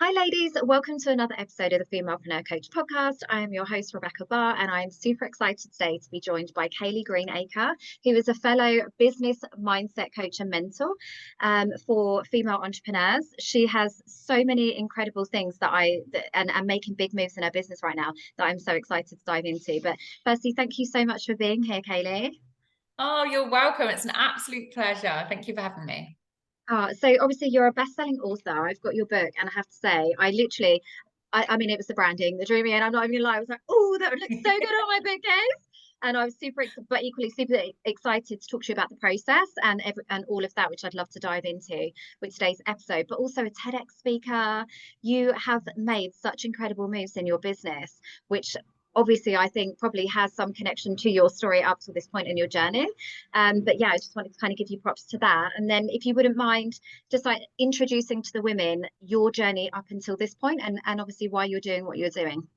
Hi, ladies. Welcome to another episode of the Femalepreneur Coach podcast. I am your host, Rebecca Barr, and I'm super excited today to be joined by Kaylee Greenacre, who is a fellow business mindset coach and mentor for female entrepreneurs. She has so many incredible things and making big moves in her business right now that I'm so excited to dive into. But firstly, thank you so much for being here, Kaylee. Oh, you're welcome. It's an absolute pleasure. Thank you for having me. So obviously you're a best-selling author. I've got your book, and I have to say, I mean, it was the branding, the dreamy, and I'm not even gonna lie. I was like, oh, that would look so good on my bookcase. And I was but equally super excited to talk to you about the process and all of that, which I'd love to dive into with today's episode. But also a TEDx speaker, you have made such incredible moves in your business, which obviously I think probably has some connection to your story up to this point in your journey. But yeah, I just wanted to kind of give you props to that. And then if you wouldn't mind just like introducing to the women your journey up until this point and obviously why you're doing what you're doing.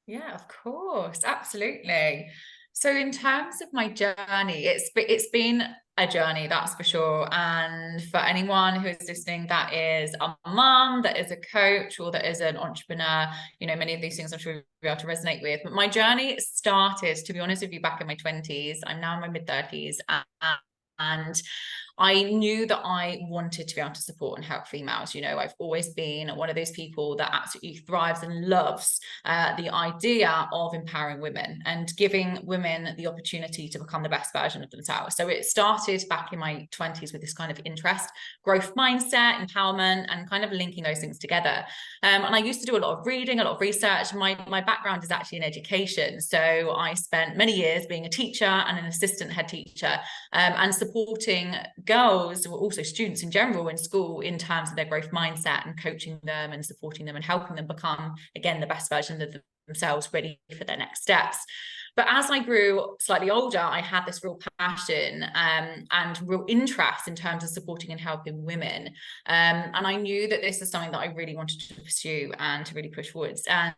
Yeah, of course. Absolutely. So in terms of my journey, it's been a journey, that's for sure. And for anyone who is listening, that is a mum, that is a coach, or that is an entrepreneur, many of these things I'm sure you'll be able to resonate with. But my journey started, to be honest with you, back in my 20s. I'm now in my mid-30s. And I knew that I wanted to be able to support and help females. I've always been one of those people that absolutely thrives and loves the idea of empowering women and giving women the opportunity to become the best version of themselves. So it started back in my 20s with this kind of interest, growth mindset, empowerment, and kind of linking those things together. And I used to do a lot of reading, a lot of research. My background is actually in education. So I spent many years being a teacher and an assistant head teacher and supporting girls, or also students in general in school, in terms of their growth mindset and coaching them and supporting them and helping them become, again, the best version of themselves, ready for their next steps. But as I grew slightly older, I had this real passion and real interest in terms of supporting and helping women. And I knew that this is something that I really wanted to pursue and to really push forwards. And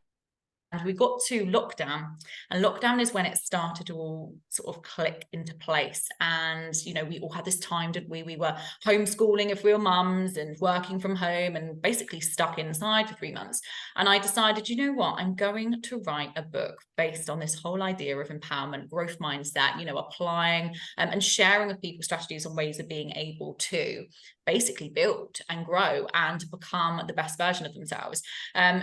we got to lockdown, and lockdown is when it started to all sort of click into place. And we all had this time, didn't we? We were homeschooling if we were mums and working from home and basically stuck inside for 3 months. And I decided, you know what, I'm going to write a book based on this whole idea of empowerment, growth mindset, applying and sharing with people strategies and ways of being able to basically build and grow and become the best version of themselves.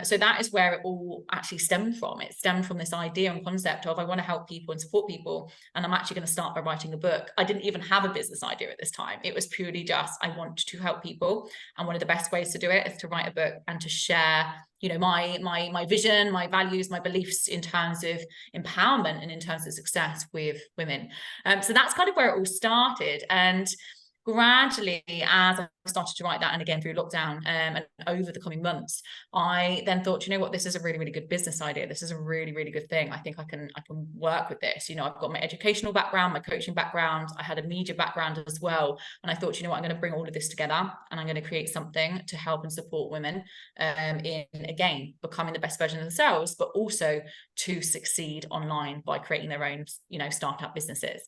So that is where it all actually stemmed from. It stemmed from this idea and concept of, I want to help people and support people, and I'm actually going to start by writing a book. I didn't even have a business idea at this time. It was purely just, I want to help people, and one of the best ways to do it is to write a book and to share my vision, my values, my beliefs in terms of empowerment and in terms of success with women. So that's kind of where it all started. And gradually, as I started to write that, and again through lockdown and over the coming months, I then thought, you know what, this is a really, really good business idea. This is a really, really good thing. I think I can work with this. I've got my educational background, my coaching background. I had a media background as well. And I thought, you know what, I'm going to bring all of this together, and I'm going to create something to help and support women in, again, becoming the best version of themselves, but also to succeed online by creating their own, startup businesses.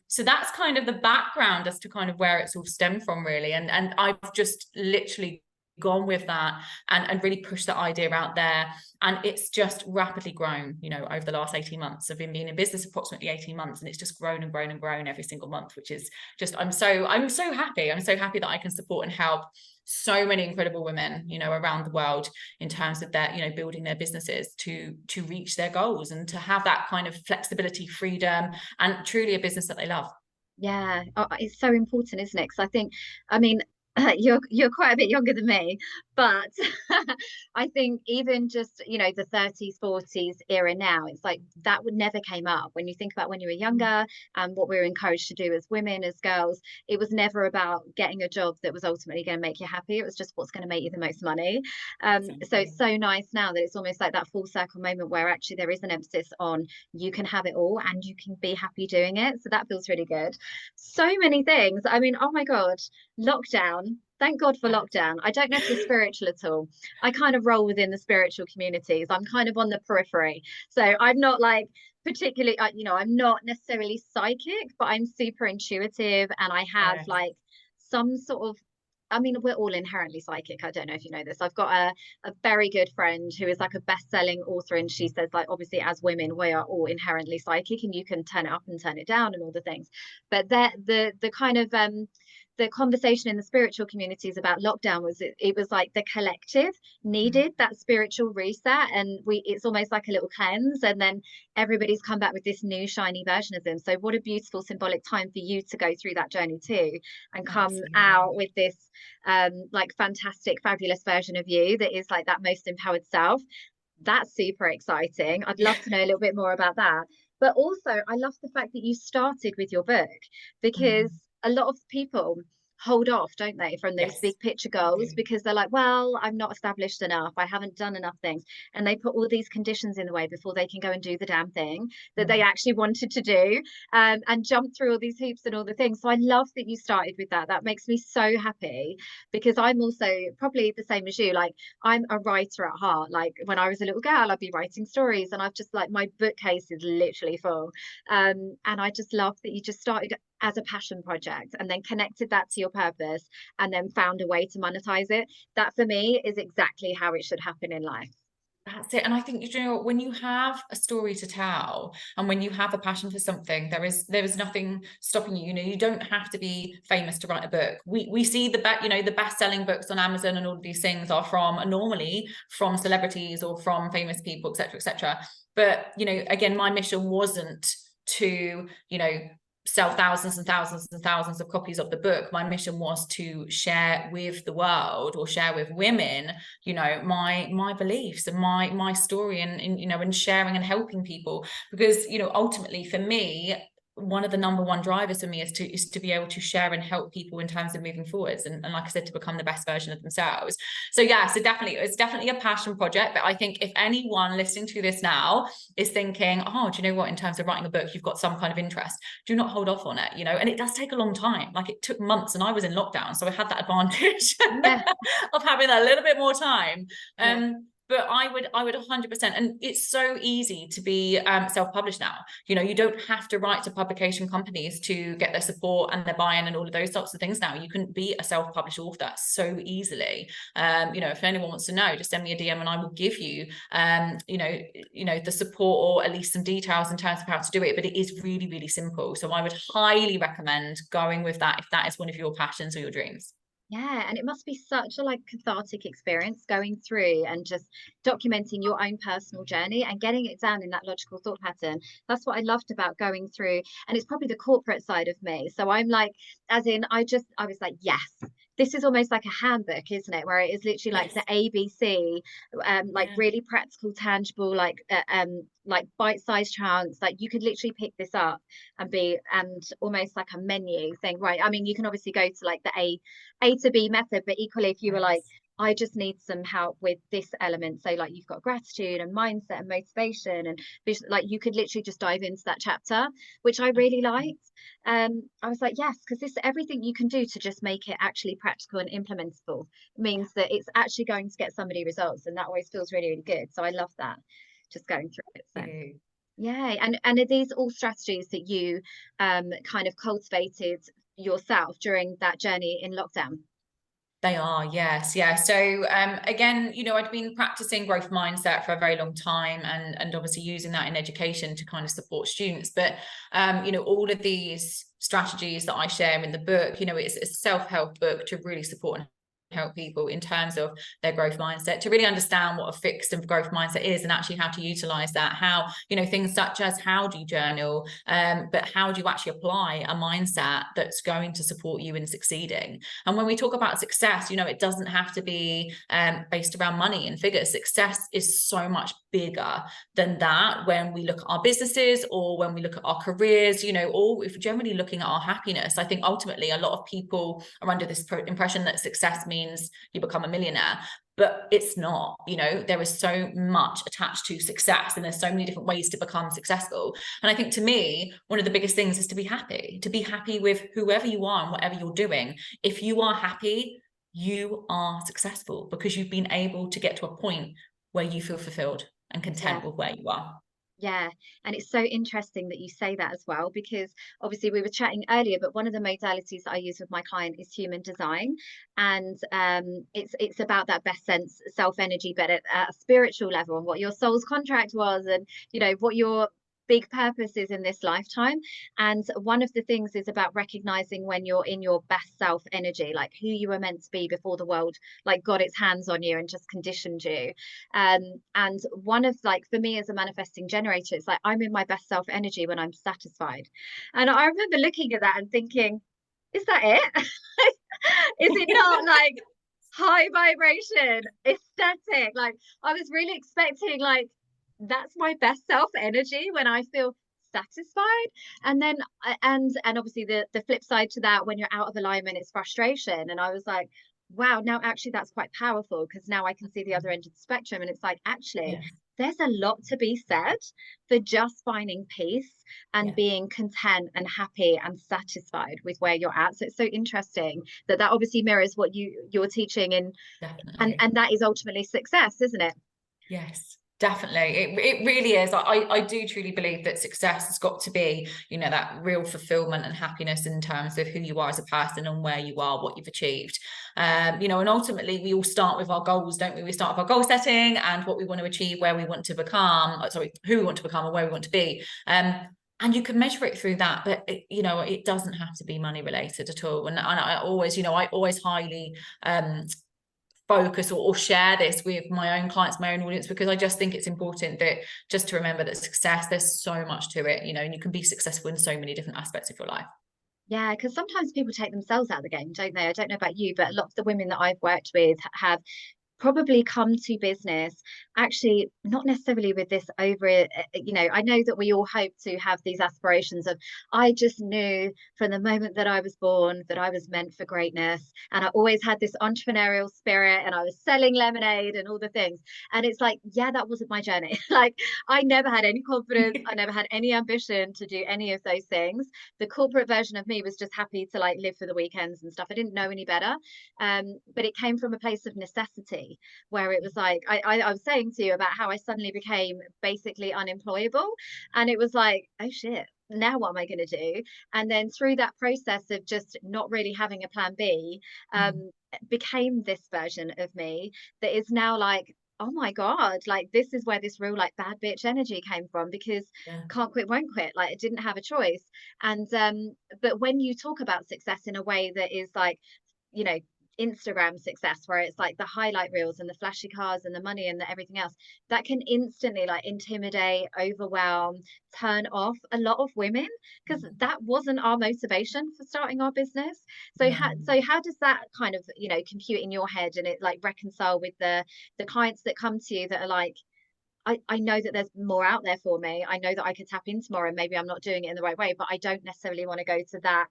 So that's kind of the background as to kind of where it's all stemmed from, really. And I've just literally gone with that and really pushed that idea out there. And it's just rapidly grown, over the last 18 months. I've been in business approximately 18 months, and it's just grown and grown and grown every single month, which is just, I'm so happy. I'm so happy that I can support and help so many incredible women, around the world, in terms of their, building their businesses to reach their goals and to have that kind of flexibility, freedom, and truly a business that they love. Yeah, it's so important, isn't it? Because I mean, you're quite a bit younger than me, but I think even just the 30s, 40s era now, it's like that would never came up when you think about when you were younger and what we were encouraged to do as women, as girls. It was never about getting a job that was ultimately going to make you happy. It was just what's going to make you the most money. So it's so nice now that it's almost like that full circle moment where actually there is an emphasis on you can have it all and you can be happy doing it. So that feels really good. So many things. I mean, oh my God, lockdown. Thank God for lockdown. I don't know if you're spiritual at all. I kind of roll within the spiritual communities. I'm kind of on the periphery. So I'm not like particularly, I'm not necessarily psychic, but I'm super intuitive, and I have like some sort of I mean, we're all inherently psychic. I don't know if you know this. I've got a very good friend who is like a best-selling author, and she says, like, obviously, as women, we are all inherently psychic, and you can turn it up and turn it down and all the things. But the kind of the conversation in the spiritual communities about lockdown was it was like the collective needed that spiritual reset, and it's almost like a little cleanse, and then everybody's come back with this new shiny version of them. So what a beautiful symbolic time for you to go through that journey too, and come out with this like fantastic, fabulous version of you that is like that most empowered self. That's super exciting. I'd love to know a little bit more about that. But also, I love the fact that you started with your book, because a lot of people hold off, don't they, from those Yes. big picture goals, because they're like, well, I'm not established enough, I haven't done enough things, and they put all these conditions in the way before they can go and do the damn thing that they actually wanted to do, and jump through all these hoops and all the things. So I love that you started with that. That makes me so happy, because I'm also probably the same as you. Like, I'm a writer at heart. Like, when I was a little girl, I'd be writing stories, and I've just, like, my bookcase is literally full, and I just love that you just started as a passion project and then connected that to your purpose and then found a way to monetize it. That for me is exactly how it should happen in life. That's it. And I think, you know, when you have a story to tell and when you have a passion for something, there is nothing stopping you. You know, you don't have to be famous to write a book. We see the best-selling books on Amazon and all of these things are normally from celebrities or from famous people, etc., etc. But, you know, again, my mission wasn't to, you know, sell thousands and thousands and thousands of copies of the book. My mission was to share with the world, or share with women, you know, my beliefs and my story, and you know, and sharing and helping people. Because, you know, ultimately for me, one of the number one drivers for me is to be able to share and help people in terms of moving forwards, and like I said, to become the best version of themselves. So yeah, so definitely, it's definitely a passion project. But I think if anyone listening to this now is thinking, oh, do you know what, in terms of writing a book, you've got some kind of interest, do not hold off on it, you know. And it does take a long time. Like, it took months, and I was in lockdown, so I had that advantage of having a little bit more time. But I would 100%, and it's so easy to be self-published now. You know, you don't have to write to publication companies to get their support and their buy-in and all of those sorts of things now. You can be a self-published author so easily. You know, if anyone wants to know, just send me a DM and I will give you, you know, the support, or at least some details in terms of how to do it. But it is really, really simple. So I would highly recommend going with that if that is one of your passions or your dreams. Yeah, and it must be such a like cathartic experience going through and just documenting your own personal journey and getting it down in that logical thought pattern. That's what I loved about going through. And it's probably the corporate side of me. So I'm like, as in, I was like, yes, this is almost like a handbook, isn't it? Where it is literally like the ABC, like really practical, tangible, like bite-sized chunks. Like, you could literally pick this up and almost like a menu thing, right? I mean, you can obviously go to like the A to B method, but equally, if you were like, I just need some help with this element, so like you've got gratitude and mindset and motivation and vision, like you could literally just dive into that chapter, which I really liked. I was like, yes, because this, everything you can do to just make it actually practical and implementable, means that it's actually going to get somebody results, and that always feels really, really good. So I love that, just going through it. So yeah, and are these all strategies that you kind of cultivated yourself during that journey in lockdown? They are, yes, yeah. So again, you know, I'd been practicing growth mindset for a very long time, and obviously using that in education to kind of support students. But you know, all of these strategies that I share in the book, you know, it's a self-help book to really support and help people in terms of their growth mindset, to really understand what a fixed and growth mindset is, and actually how to utilize that. How, you know, things such as how do you journal, but how do you actually apply a mindset that's going to support you in succeeding. And when we talk about success, you know, it doesn't have to be based around money and figures. Success is so much bigger than that. When we look at our businesses, or when we look at our careers, you know, or if we're generally looking at our happiness, I think ultimately a lot of people are under this impression that success means you become a millionaire. But it's not. You know, there is so much attached to success, and there's so many different ways to become successful. And I think, to me, one of the biggest things is to be happy with whoever you are and whatever you're doing. If you are happy, you are successful, because you've been able to get to a point where you feel fulfilled and content with where you are. Yeah, and it's so interesting that you say that as well, because obviously we were chatting earlier, but one of the modalities that I use with my client is human design, and it's about that best sense self energy, but at a spiritual level, and what your soul's contract was, and what your big purpose is in this lifetime. And one of the things is about recognizing when you're in your best self energy, like who you were meant to be before the world like got its hands on you and just conditioned you. And one of, like, for me as a manifesting generator, it's like I'm in my best self energy when I'm satisfied. And I remember looking at that and thinking, is that it? Is it not like high vibration, aesthetic? Like I was really expecting like that's my best self energy when I feel satisfied. And then and obviously the flip side to that, when you're out of alignment, it's frustration. And I was like, wow, now actually that's quite powerful, because now I can see the other end of the spectrum, and it's like actually Yes, there's a lot to be said for just finding peace and yeah, being content and happy and satisfied with where you're at. So it's so interesting that that obviously mirrors what you're teaching, and definitely. that is ultimately success, isn't it? Yes, definitely. It really is. I do truly believe that success has got to be, that real fulfillment and happiness in terms of who you are as a person and where you are, what you've achieved. And ultimately we all start with our goals, don't we? We start with our goal setting and what we want to achieve, where we want to become, sorry, who we want to become and where we want to be. And you can measure it through that, but it doesn't have to be money related at all. And I always highly focus or share this with my own clients, my own audience, because I just think it's important that just to remember that success, there's so much to it, and you can be successful in so many different aspects of your life. Yeah, because sometimes people take themselves out of the game, don't they? I don't know about you, but a lot of the women that I've worked with have probably come to business actually not necessarily with this I know that we all hope to have these aspirations of, I just knew from the moment that I was born that I was meant for greatness, and I always had this entrepreneurial spirit, and I was selling lemonade and all the things. And it's like, yeah, that wasn't my journey. Like I never had any confidence, I never had any ambition to do any of those things. The corporate version of me was just happy to like live for the weekends and stuff. I didn't know any better. But it came from a place of necessity, where it was like I was saying to you about how I suddenly became basically unemployable, and it was like, oh shit, now what am I going to do? And then through that process of just not really having a plan B, Mm. became this version of me that is now like, oh my god, like this is where this real like bad bitch energy came from, because Yeah. can't quit won't quit, like it didn't have a choice. And but when you talk about success in a way that is like, you know Instagram success, where it's like the highlight reels and the flashy cars and the money and the everything else, that can instantly like intimidate, overwhelm, turn off a lot of women, because that wasn't our motivation for starting our business. So No. how does that kind of compute in your head, and it like reconcile with the clients that come to you that are like, I know that there's more out there for me. I know that I could tap into more, and maybe I'm not doing it in the right way, but I don't necessarily want to go to that,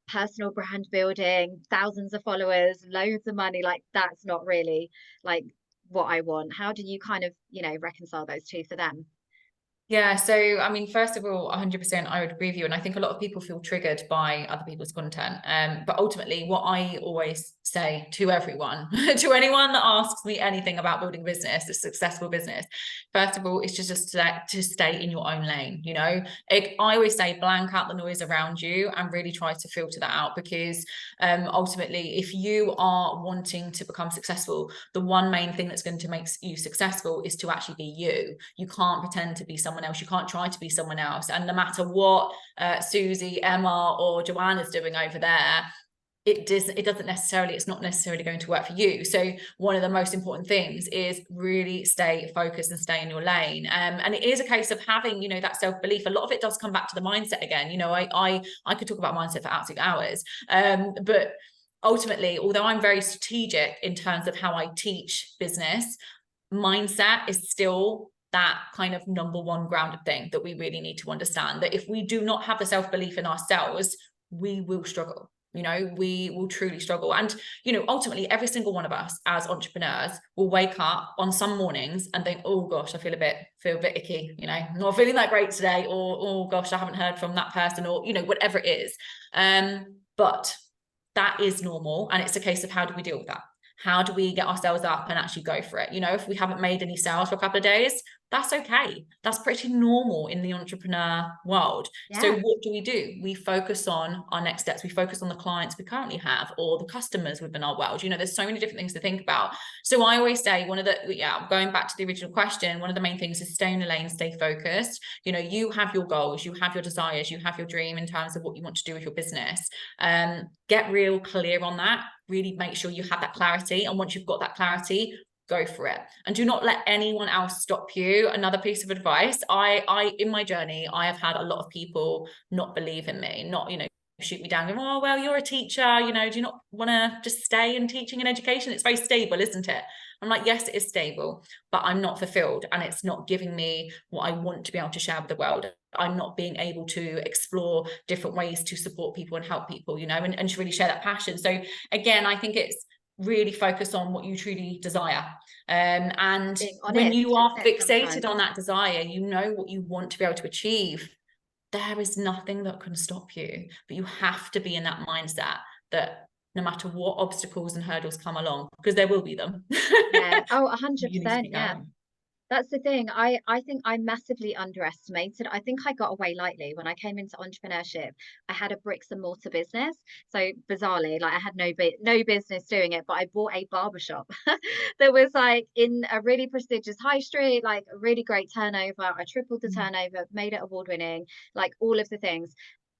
personal brand building, thousands of followers, loads of money. Like that's not really like what I want. How do you kind of, reconcile those two for them? Yeah, so I mean, first of all, 100% I would agree with you. And I think a lot of people feel triggered by other people's content. But ultimately, what I always say to everyone, to anyone that asks me anything about building a business, a successful business, first of all, it's just to stay in your own lane. I always say blank out the noise around you and really try to filter that out, because ultimately, if you are wanting to become successful, the one main thing that's going to make you successful is to actually be you. You can't pretend to be someone else. You can't try to be someone else. And no matter what Susie, Emma, or Joanna's doing over there, it's not necessarily going to work for you. So one of the most important things is really stay focused and stay in your lane. And it is a case of having, that self-belief. A lot of it does come back to the mindset again. I could talk about mindset for absolute hours. But ultimately, although I'm very strategic in terms of how I teach business, mindset is still that kind of number one grounded thing that we really need to understand, that if we do not have the self-belief in ourselves, we will struggle. We will truly struggle. And, ultimately every single one of us as entrepreneurs will wake up on some mornings and think, oh gosh, I feel a bit icky, not feeling that great today, or, oh gosh, I haven't heard from that person, or, whatever it is. But that is normal. And it's a case of, how do we deal with that? How do we get ourselves up and actually go for it? If we haven't made any sales for a couple of days, That's okay. That's pretty normal in the entrepreneur world. Yeah. So what do? We focus on our next steps. We focus on the clients we currently have or the customers within our world. There's so many different things to think about. So I always say going back to the original question, one of the main things is stay in the lane, stay focused. You have your goals, you have your desires, you have your dream in terms of what you want to do with your business. Get real clear on that. Really make sure you have that clarity. And once you've got that clarity, go for it, and do not let anyone else stop you. Another piece of advice, I in my journey, I have had a lot of people not believe in me, not shoot me down, going, oh well, you're a teacher, do you not want to just stay in teaching and education? It's very stable, isn't it? I'm like, yes, it is stable, but I'm not fulfilled, and it's not giving me what I want to be able to share with the world. I'm not being able to explore different ways to support people and help people, and to really share that passion. So again, I think it's really focus on what you truly desire. And when you are fixated on that desire, what you want to be able to achieve, there is nothing that can stop you. But you have to be in that mindset that no matter what obstacles and hurdles come along, because there will be them. Yeah. Oh, 100%. Yeah. That's the thing. I think I massively underestimated. I think I got away lightly when I came into entrepreneurship. I had a bricks and mortar business. So bizarrely, like I had no business doing it, but I bought a barbershop that was like in a really prestigious high street, like a really great turnover. I tripled the turnover, made it award winning, like all of the things.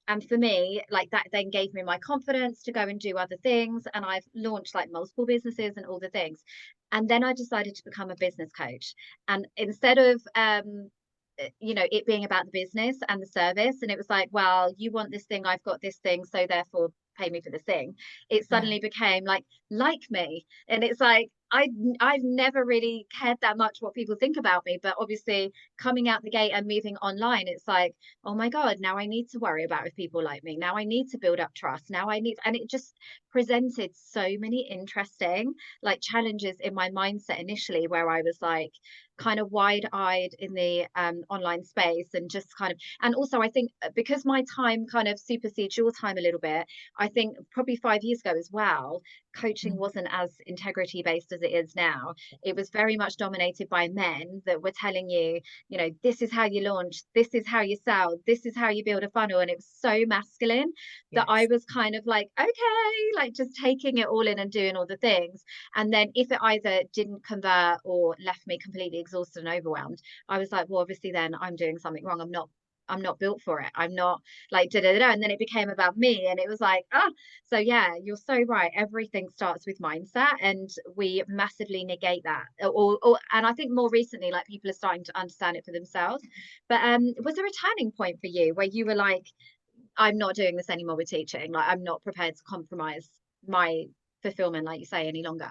And for me, like that then gave me my confidence to go and do other things. And I've launched like multiple businesses and all the things. And then I decided to become a business coach. And instead of it being about the business and the service, and it was like, well, you want this thing, I've got this thing, so therefore pay me for this thing. It suddenly became like me. And it's like I've never really cared that much what people think about me, but obviously coming out the gate and moving online, it's like, oh my God, now I need to worry about if people like me. Now I need to build up trust. And it just presented so many interesting like challenges in my mindset initially, where I was like kind of wide-eyed in the online space, and just kind of, and also I think because my time kind of supersedes your time a little bit, I think probably 5 years ago as well, coaching wasn't as integrity based as it is now. It was very much dominated by men that were telling you, this is how you launch, this is how you sell, this is how you build a funnel. And it was so masculine that I was kind of like, okay, like just taking it all in and doing all the things. And then if it either didn't convert or left me completely exhausted and overwhelmed, I was like, well, obviously then I'm doing something wrong. I'm not built for it. I'm not like and then it became about me, and it was like, so yeah, you're so right. Everything starts with mindset, and we massively negate that. And I think more recently, like people are starting to understand it for themselves. But was there a turning point for you where you were like, I'm not doing this anymore with teaching. Like I'm not prepared to compromise my fulfillment, like you say, any longer?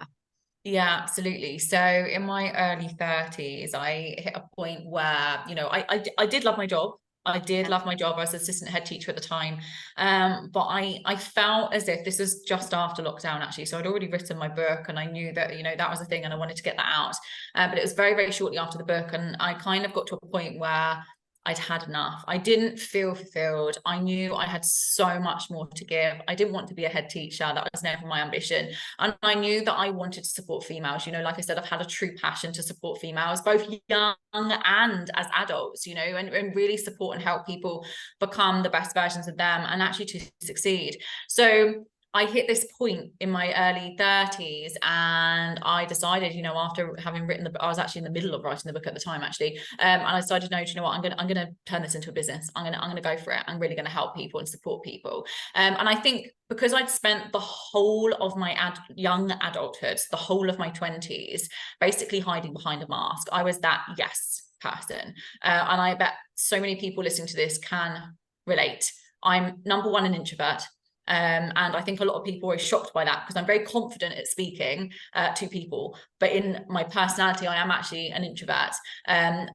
Yeah, absolutely. So in my early 30s, I hit a point where, I did love my job. I did love my job. I was assistant head teacher at the time. But I felt as if this was just after lockdown, actually. So I'd already written my book, and I knew that, that was a thing, and I wanted to get that out. But it was very, very shortly after the book. And I kind of got to a point where I'd had enough. I didn't feel fulfilled. I knew I had so much more to give. I didn't want to be a head teacher. That was never my ambition. And I knew that I wanted to support females. Like I said, I've had a true passion to support females, both young and as adults, and really support and help people become the best versions of them and actually to succeed. So I hit this point in my early 30s, and I decided, after having written I was actually in the middle of writing the book at the time, actually. And I decided, no, do you know what? I'm going to turn this into a business. I'm going to go for it. I'm really going to help people and support people. And I think because I'd spent the whole of my young adulthood, the whole of my 20s, basically hiding behind a mask, I was that yes person. And I bet so many people listening to this can relate. I'm number one, an introvert. And I think a lot of people are shocked by that, because I'm very confident at speaking to people, but in my personality, I am actually an introvert. And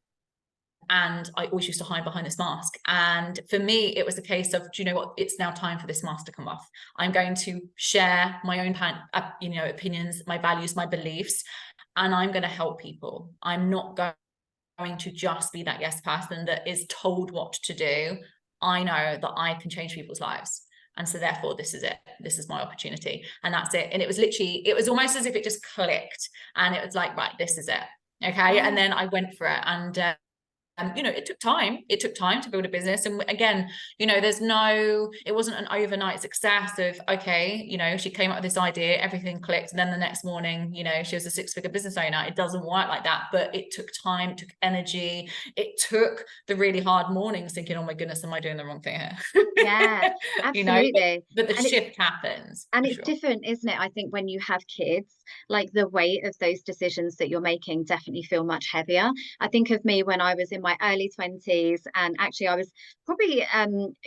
I always used to hide behind this mask. And for me, it was a case of, do you know what? It's now time for this mask to come off. I'm going to share my own, opinions, my values, my beliefs, and I'm going to help people. I'm not going to just be that yes person that is told what to do. I know that I can change people's lives. And so therefore, this is it. This is my opportunity. And that's it. And it was almost as if it just clicked. And it was like, right, this is it. Okay. Yeah. And then I went for it. And you know, it took time. It took time to build a business. And again, you know, it wasn't an overnight success of, okay, you know, she came up with this idea, everything clicked. And then the next morning, you know, she was a 6-figure business owner. It doesn't work like that, but it took time, it took energy. It took the really hard mornings thinking, oh my goodness, am I doing the wrong thing here? Yeah, You know, absolutely. but the And it's shift happens and for it's sure. different, isn't it? I think when you have kids, like the weight of those decisions that you're making definitely feel much heavier. I think of me when I was in my early 20s, and actually I was probably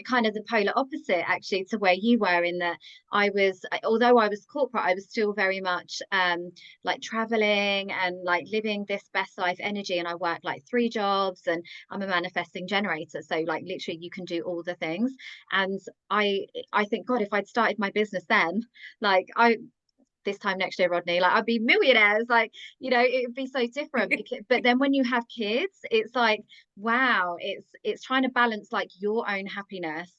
kind of the polar opposite actually to where you were, in that although I was corporate, I was still very much like traveling and like living this best life energy. And I worked like 3 jobs, and I'm a manifesting generator. So like literally you can do all the things. And I think, God, if I'd started my business then, like I this time next year, Rodney, like I'd be millionaires. Like, you know, it would be so different. But then when you have kids, it's like, wow, it's trying to balance like your own happiness,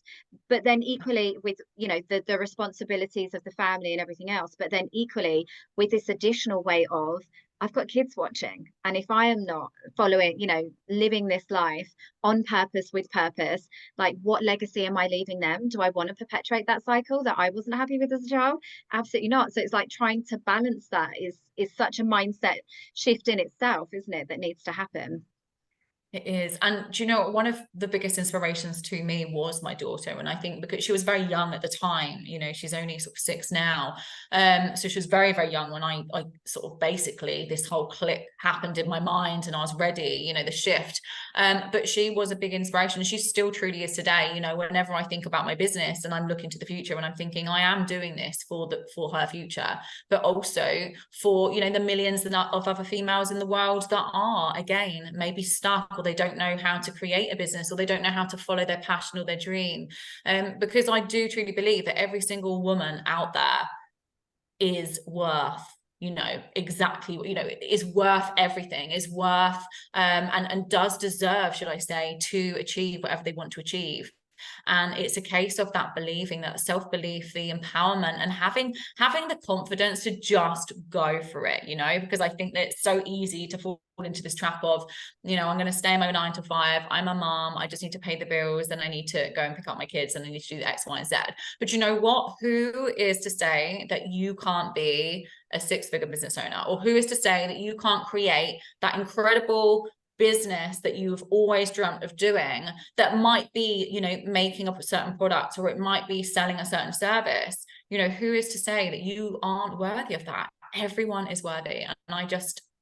but then equally with, you know, the responsibilities of the family and everything else. But then equally with this additional weight of, I've got kids watching. And if I am not following, you know, living this life on purpose with purpose, like what legacy am I leaving them? Do I want to perpetuate that cycle that I wasn't happy with as a child? Absolutely not. So it's like trying to balance that is such a mindset shift in itself, isn't it, that needs to happen. It is. And do you know, one of the biggest inspirations to me was my daughter. And I think because she was very young at the time, you know, she's only sort of 6 now. So she was very, very young when I sort of basically this whole click happened in my mind and I was ready, you know, the shift. But she was a big inspiration. She still truly is today. You know, whenever I think about my business and I'm looking to the future and I'm thinking I am doing this for her future, but also for, you know, the millions of other females in the world that are, again, maybe stuck, or they don't know how to create a business, or they don't know how to follow their passion or their dream. Because I do truly believe that every single woman out there is worth, you know, exactly, you know, is worth everything, is worth and does deserve, should I say, to achieve whatever they want to achieve. And it's a case of that believing, that self-belief, the empowerment, and having the confidence to just go for it, you know, because I think that it's so easy to fall into this trap of, you know, I'm going to stay in my 9 to 5, I'm a mom, I just need to pay the bills, then I need to go and pick up my kids, and I need to do X, Y, and Z. But you know what? Who is to say that you can't be a 6-figure business owner? Or who is to say that you can't create that incredible business that you've always dreamt of doing, that might be, you know, making up a certain product, or it might be selling a certain service? You know, who is to say that you aren't worthy of that? Everyone is worthy. And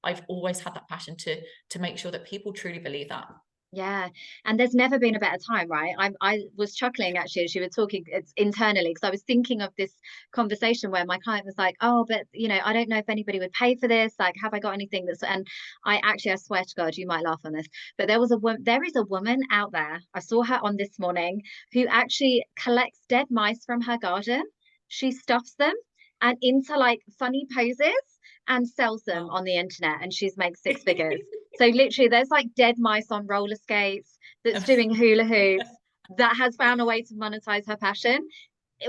I've always had that passion to make sure that people truly believe that. Yeah, and there's never been a better time, right? I was chuckling actually as you were talking, it's internally, because I was thinking of this conversation where my client was like, "Oh, but you know, I don't know if anybody would pay for this. Like, have I got anything that's?" And I swear to God, you might laugh on this, but there is a woman out there. I saw her on this morning who actually collects dead mice from her garden. She stuffs them and into like funny poses and sells them Oh. on the internet, and she's made 6 figures. So literally, there's like dead mice on roller skates that's doing hula hoops, that has found a way to monetize her passion.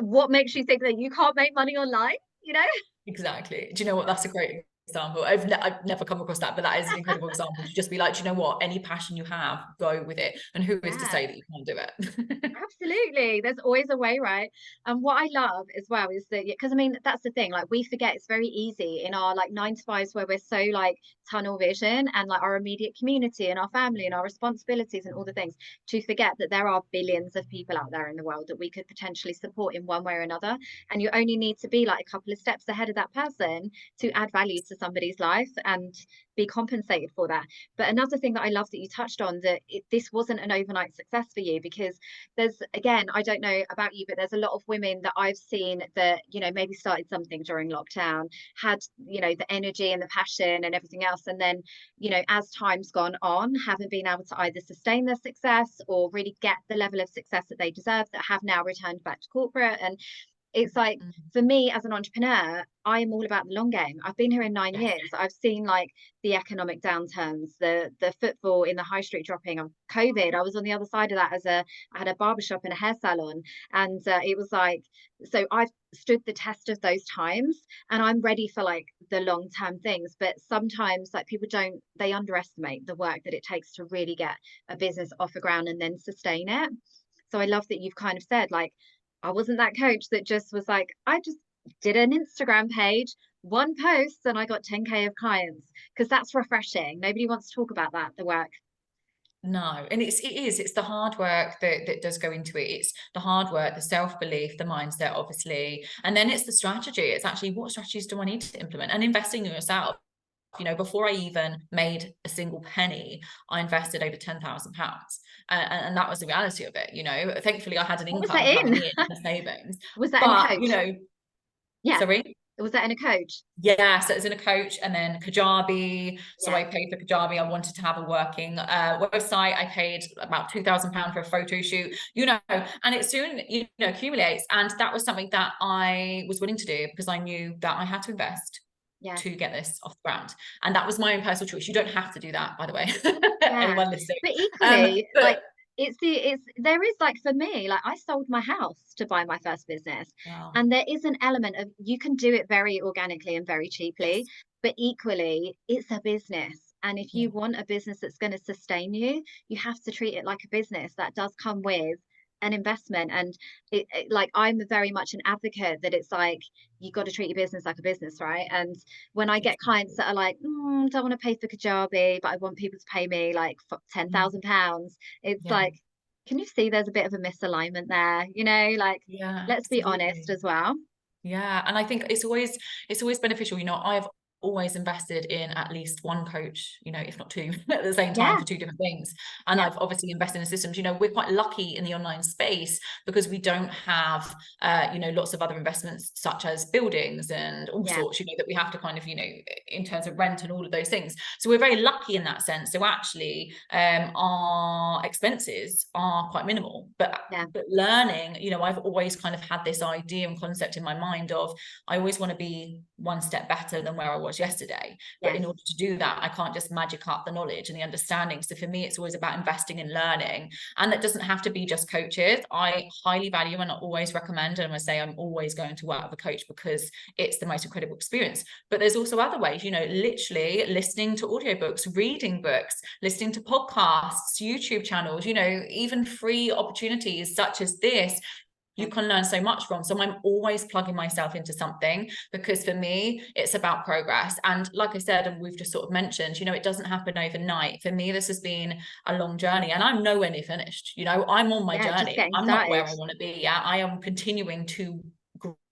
What makes you think that you can't make money online? You know? Exactly. Do you know what? That's a great example. I've never come across that, but that is an incredible example to just be like, do you know what? Any passion you have, go with it. And who is to Yeah. say that you can't do it? Absolutely. There's always a way, right? And what I love as well is that, because I mean, that's the thing, like we forget it's very easy in our like 9 to 5s where we're so like tunnel vision and like our immediate community and our family and our responsibilities and all the things, to forget that there are billions of people out there in the world that we could potentially support in one way or another. And you only need to be like a couple of steps ahead of that person to add value to somebody's life and be compensated for that. But another thing that I love that you touched on, that this wasn't an overnight success for you, because there's, again, I don't know about you, but there's a lot of women that I've seen that, you know, maybe started something during lockdown, had, you know, the energy and the passion and everything else, and then, you know, as time's gone on, haven't been able to either sustain their success or really get the level of success that they deserve, that have now returned back to corporate. And It's like, for me as an entrepreneur, I am all about the long game. I've been here in 9 years. I've seen like the economic downturns, the footfall in the high street dropping of COVID. I was on the other side of that I had a barbershop and a hair salon. And it was like, so I've stood the test of those times, and I'm ready for like the long term things. But sometimes like people don't, they underestimate the work that it takes to really get a business off the ground and then sustain it. So I love that you've kind of said, like, I wasn't that coach that just was like, I just did an Instagram page, one post, and I got 10K of clients, because that's refreshing. Nobody wants to talk about that, the work. No, and it's the hard work that does go into it. It's the hard work, the self-belief, the mindset, obviously, and then it's the strategy. It's actually, what strategies do I need to implement, and investing in yourself. You know, before I even made a single penny, I invested over £10,000, and that was the reality of it. You know, thankfully I had an What was that income in? coming in, a savings, Was that in a but you coach? know, Yeah. sorry. Was that in a coach? Yeah, so it was in a coach, and then Kajabi. So Yeah. I paid for Kajabi. I wanted to have a working website. I paid about £2,000 for a photo shoot, you know, and it soon, you know, accumulates. And that was something that I was willing to do because I knew that I had to invest Yeah. to get this off the ground. And that was my own personal choice. You don't have to do that, by the way, Yeah. anyone listening. But equally, But like, it's there is like, for me, like I sold my house to buy my first business. wow, And there is an element of, you can do it very organically and very cheaply, yes, but equally it's a business. And if yeah, you want a business that's going to sustain you, you have to treat it like a business. That does come with an investment. And like, I'm very much an advocate that it's like, you got to treat your business like a business, right? And when I get clients definitely. that are like, don't want to pay for Kajabi, but I want people to pay me like £10,000, it's Yeah, like, can you see there's a bit of a misalignment there? You know, like, yeah, let's be honest absolutely. as well. Yeah, and I think it's always beneficial. You know, I've always invested in at least one coach, you know, if not two, at the same time Yeah, for two different things. And yeah, I've obviously invested in systems. You know, we're quite lucky in the online space because we don't have, you know, lots of other investments such as buildings and all yeah, sorts, you know, that we have to kind of, you know, in terms of rent and all of those things. So we're very lucky in that sense. So actually, our expenses are quite minimal. yeah, But learning, you know, I've always kind of had this idea and concept in my mind of, I always want to be one step better than where I was yesterday. But in yes, order to do that, I can't just magic up the knowledge and the understanding. So for me, it's always about investing in learning. And that doesn't have to be just coaches. I highly value and I always recommend, and I say I'm always going to work with a coach because it's the most incredible experience. But there's also other ways, you know, literally listening to audiobooks, reading books, listening to podcasts, YouTube channels, you know, even free opportunities such as this, you yeah, can learn so much from. So I'm always plugging myself into something because for me, it's about progress. And like I said, and we've just sort of mentioned, you know, it doesn't happen overnight. For me, this has been a long journey and I'm nowhere near finished. You know, I'm on my yeah, just journey. getting I'm not where started. I want to be. Yeah, I am continuing to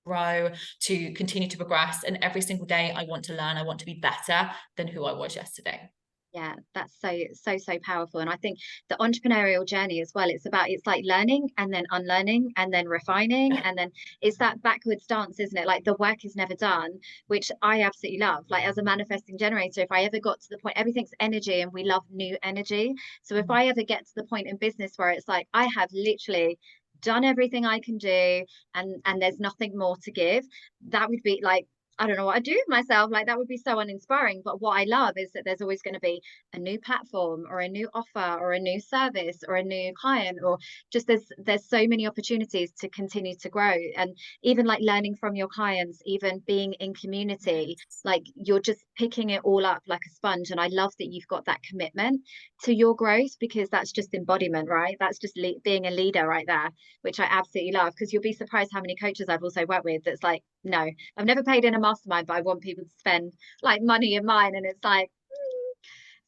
grow, to continue to progress. And every single day I want to learn. I want to be better than who I was yesterday. Yeah, that's so powerful. And I think the entrepreneurial journey as well, it's like learning and then unlearning and then refining. And then it's that backwards dance, isn't it? Like the work is never done, which I absolutely love. Like as a manifesting generator, if I ever got to the point, everything's energy and we love new energy. So if I ever get to the point in business where it's like, I have literally done everything I can do, and there's nothing more to give, that would be like, I don't know what I'd do with myself. Like that would be so uninspiring. But what I love is that there's always going to be a new platform or a new offer or a new service or a new client, or just there's so many opportunities to continue to grow. And even like learning from your clients, even being in community, like you're just picking it all up like a sponge. And I love that you've got that commitment to your growth, because that's just embodiment, right? That's just being a leader right there, which I absolutely love. Because you'll be surprised how many coaches I've also worked with that's like, no, I've never paid in a mastermind, but I want people to spend like money in mine. And it's like,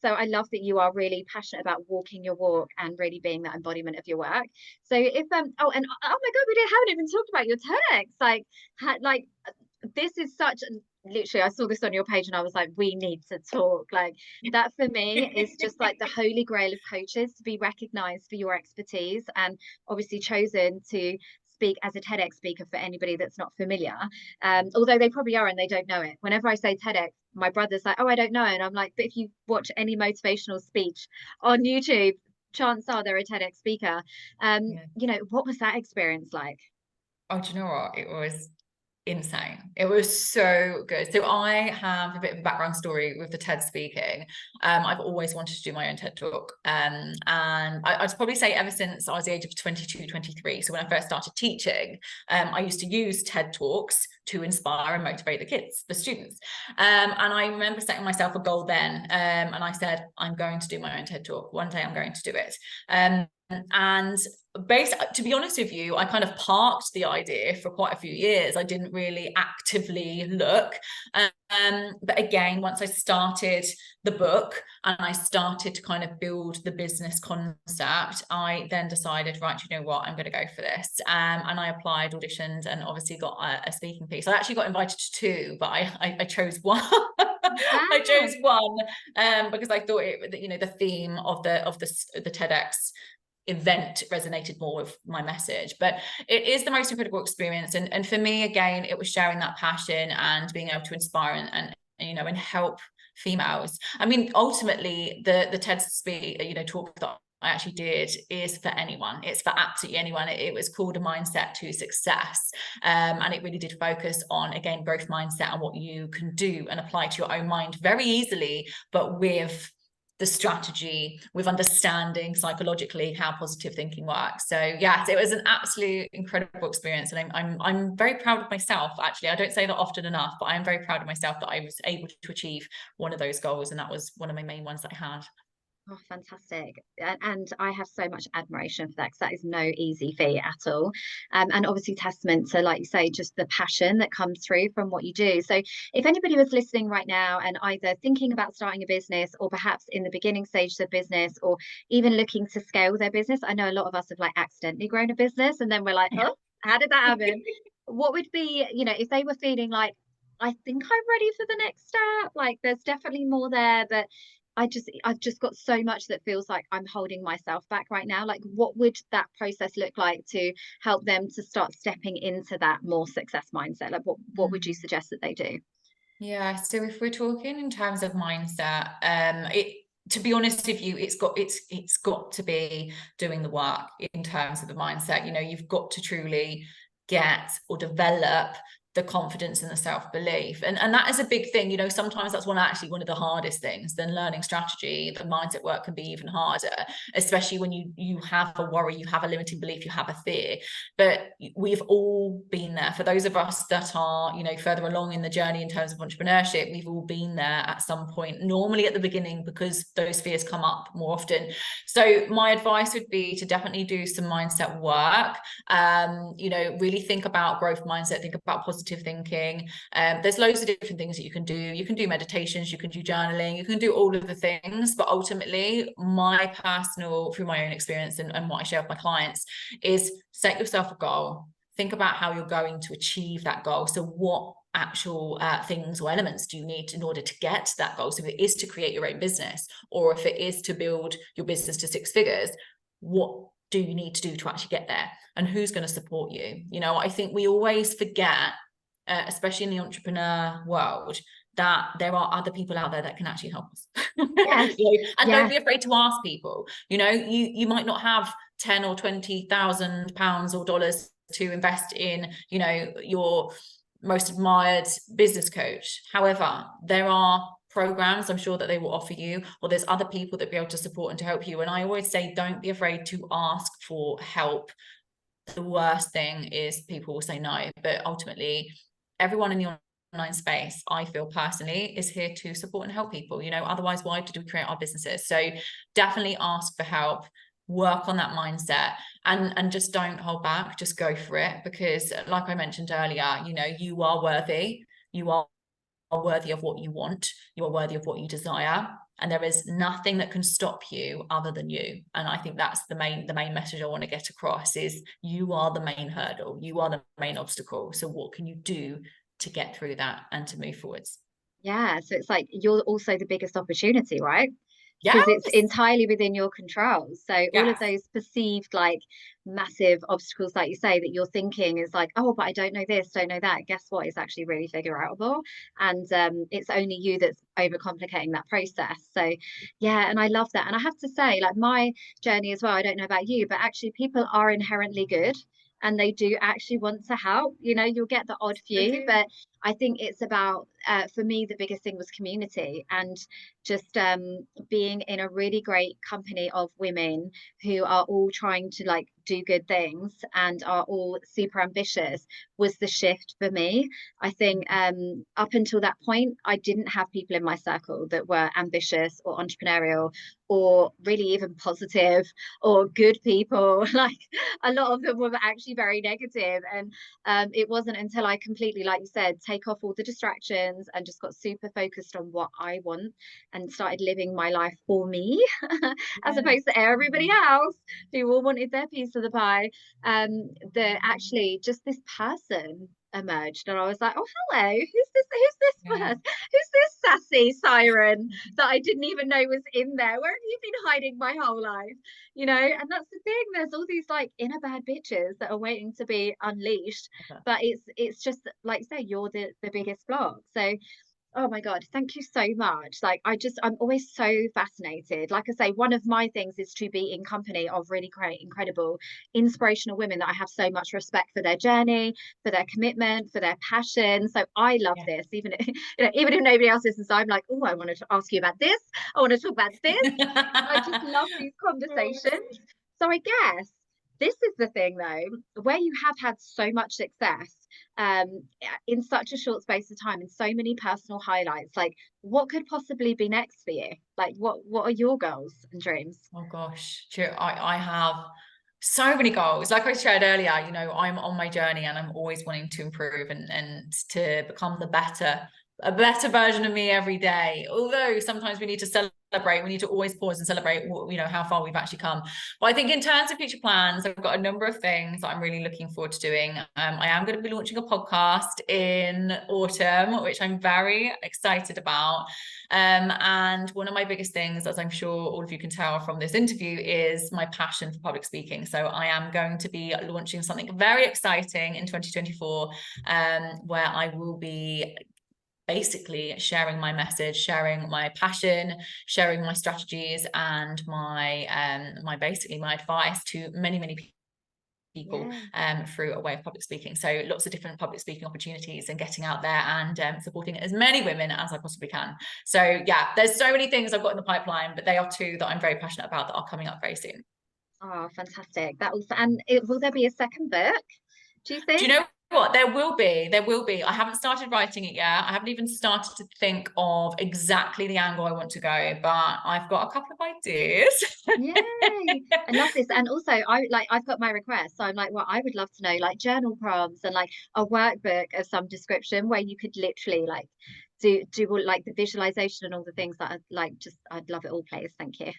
so I love that you are really passionate about walking your walk and really being that embodiment of your work. So if oh, and oh my God, haven't even talked about your TEDx. Like like this is such, literally I saw this on your page and I was like, we need to talk. Like that for me is just like the holy grail of coaches, to be recognized for your expertise and obviously chosen to speak as a TEDx speaker for anybody that's not familiar. Although they probably are and they don't know it. Whenever I say TEDx, my brother's like, oh, I don't know. And I'm like, but if you watch any motivational speech on YouTube, chances are they're a TEDx speaker. Yeah. You know, what was that experience like? Oh, do you know what? It was insane. It was so good. So I have a bit of a background story with the TED speaking. I've always wanted to do my own TED talk. And I'd probably say ever since I was the age of 22, 23. So when I first started teaching, I used to use TED Talks to inspire and motivate the kids, the students. And I remember setting myself a goal then. And I said, I'm going to do my own TED Talk. One day I'm going to do it. And to be honest with you, I kind of parked the idea for quite a few years. I didn't really actively look. But again, once I started the book and I started to kind of build the business concept, I then decided, right, you know what, I'm going to go for this. And I applied, auditioned, and obviously got a speaking piece. I actually got invited to two, but I chose one. I chose one because I thought the theme of the TEDx event resonated more with my message. But it is the most incredible experience, and for me, again, it was sharing that passion and being able to inspire and help females. I mean, ultimately the TED talk that I actually did is for anyone. It's for absolutely anyone. It was called A Mindset to Success. And it really did focus on, again, growth mindset and what you can do and apply to your own mind very easily, but with the strategy, with understanding psychologically how positive thinking works. So yes, it was an absolute incredible experience, and I'm very proud of myself. Actually, I don't say that often enough, but I am very proud of myself that I was able to achieve one of those goals, and that was one of my main ones that I had. Oh, fantastic. And I have so much admiration for that, because that is no easy feat at all. And obviously testament to, like you say, just the passion that comes through from what you do. So if anybody was listening right now and either thinking about starting a business, or perhaps in the beginning stages of business, or even looking to scale their business, I know a lot of us have like accidentally grown a business and then we're like, Yeah. oh, how did that happen? What would be, if they were feeling like, I think I'm ready for the next step, like there's definitely more there, but I've just got so much that feels like I'm holding myself back right now. Like, what would that process look like to help them to start stepping into that more success mindset? Like, what would you suggest that they do? Yeah, so if we're talking in terms of mindset, to be honest with you, it's got to be doing the work in terms of the mindset. You've got to truly get or develop the confidence and the self-belief, and that is a big thing. Sometimes that's one of the hardest things. Than learning strategy, the mindset work can be even harder, especially when you have a worry, you have a limiting belief, you have a fear. But we've all been there. For those of us that are further along in the journey in terms of entrepreneurship, we've all been there at some point, normally at the beginning, because those fears come up more often. So my advice would be to definitely do some mindset work. Really think about growth mindset, think about positive thinking. There's loads of different things that you can do. You can do meditations, you can do journaling, you can do all of the things, but ultimately through my own experience and what I share with my clients, is set yourself a goal. Think about how you're going to achieve that goal. So what actual things or elements do you need in order to get to that goal? So if it is to create your own business, or if it is to build your business to 6 figures, what do you need to do to actually get there? And who's going to support you? I think we always forget, especially in the entrepreneur world, that there are other people out there that can actually help us. Yes. And don't Yes. be afraid to ask people. You might not have 10 or 20,000 pounds or dollars to invest in your most admired business coach. However, there are programs I'm sure that they will offer you, or there's other people that be able to support and to help you. And I always say, don't be afraid to ask for help. The worst thing is people will say no, but ultimately everyone in the online space, I feel personally, is here to support and help people. Otherwise, why did we create our businesses? So definitely ask for help, work on that mindset, and just don't hold back. Just go for it, because like I mentioned earlier, you are worthy. You are worthy of what you want. You are worthy of what you desire, and there is nothing that can stop you other than you. And I think that's the main message I want to get across, is you are the main hurdle, you are the main obstacle. So what can you do to get through that and to move forwards? Yeah. So it's like you're also the biggest opportunity, right? Because it's Yes. entirely within your control. So all of Yes. those perceived like massive obstacles, like you say, that you're thinking is like, oh, but I don't know this, don't know that. Guess what? It's actually really figure outable, and it's only you that's overcomplicating that process. So yeah, and I love that. And I have to say, like my journey as well. I don't know about you, but actually, people are inherently good. and they do actually want to help. You know, you'll get the odd They few, do. but I think it's about, for me, the biggest thing was community, and just being in a really great company of women who are all trying to like do good things and are all super ambitious was the shift for me. I think up until that point, I didn't have people in my circle that were ambitious or entrepreneurial or really even positive or good people. Like a lot of them were actually very negative. And it wasn't until I completely, like you said, take off all the distractions and just got super focused on what I want and started living my life for me as Yeah. opposed to everybody else who all wanted their piece of the pie. That actually just this person emerged, and I was like, oh hello, who's this Yeah. person, who's this sassy siren that I didn't even know was in there? Where have you been hiding my whole life? You know, and that's the thing, there's all these like inner bad bitches that are waiting to be unleashed, but it's just like say you're the biggest block. So oh my God, thank you so much. Like, I'm always so fascinated. Like I say, one of my things is to be in company of really great, incredible, inspirational women that I have so much respect for their journey, for their commitment, for their passion. So I love Yeah. this, even if, even if nobody else listens. I'm like, oh, I wanted to ask you about this. I want to talk about this. I just love these conversations. So I guess this is the thing though, where you have had so much success um in such a short space of time and so many personal highlights, like what could possibly be next for you? Like what are your goals and dreams? Oh gosh, I have so many goals. Like I shared earlier, you know, I'm on my journey and I'm always wanting to improve and to become a better version of me every day. Although sometimes we need to celebrate, we need to always pause and celebrate, you know, how far we've actually come. But I think in terms of future plans, I've got a number of things that I'm really looking forward to doing. I am going to be launching a podcast in autumn, which I'm very excited about. And one of my biggest things, as I'm sure all of you can tell from this interview, is my passion for public speaking. So I am going to be launching something very exciting in 2024, where I will be basically sharing my message, sharing my passion, sharing my strategies, and my basically my advice to many people Yeah. through a way of public speaking. So lots of different public speaking opportunities and getting out there and supporting as many women as I possibly can. So yeah, there's so many things I've got in the pipeline, but they are two that I'm very passionate about that are coming up very soon. Oh, fantastic. That also, and will there be a second book, do you Do you think? know what? There will be. I haven't started writing it yet. I haven't even started to think of exactly the angle I want to go, but I've got a couple of ideas. Yay. I love this. And also I've got my request. So I'm like, well, I would love to know like journal prompts and like a workbook of some description where you could literally like do all like the visualization and all the things that I'd like just I'd love it all, please. Thank you.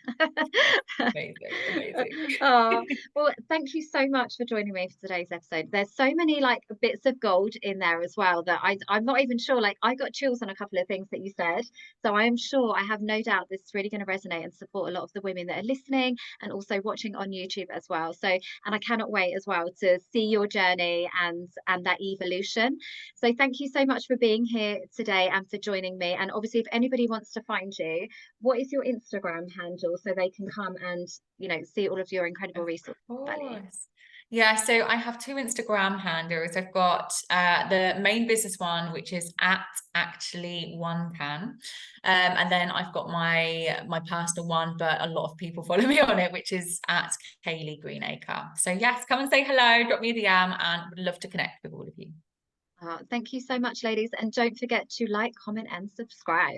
Amazing, amazing. Oh, well, thank you so much for joining me for today's episode. There's so many like bits of gold in there as well that I'm not even sure. Like I got chills on a couple of things that you said. So I am sure, I have no doubt this is really going to resonate and support a lot of the women that are listening and also watching on YouTube as well. So, and I cannot wait as well to see your journey and that evolution. So thank you so much for being here today and for joining me. And obviously, if anybody wants to find you, what is your Instagram handle so they can come and, you know, see all of your incredible Of resource value? course. Yeah, so I have two Instagram handles. I've got the main business one, which is at actually one can. And then I've got my personal one, but a lot of people follow me on it, which is at Kaylee Greenacre. So yes, come and say hello, drop me a DM, and would love to connect with all of you. Thank you so much, ladies. And don't forget to like, comment, and subscribe.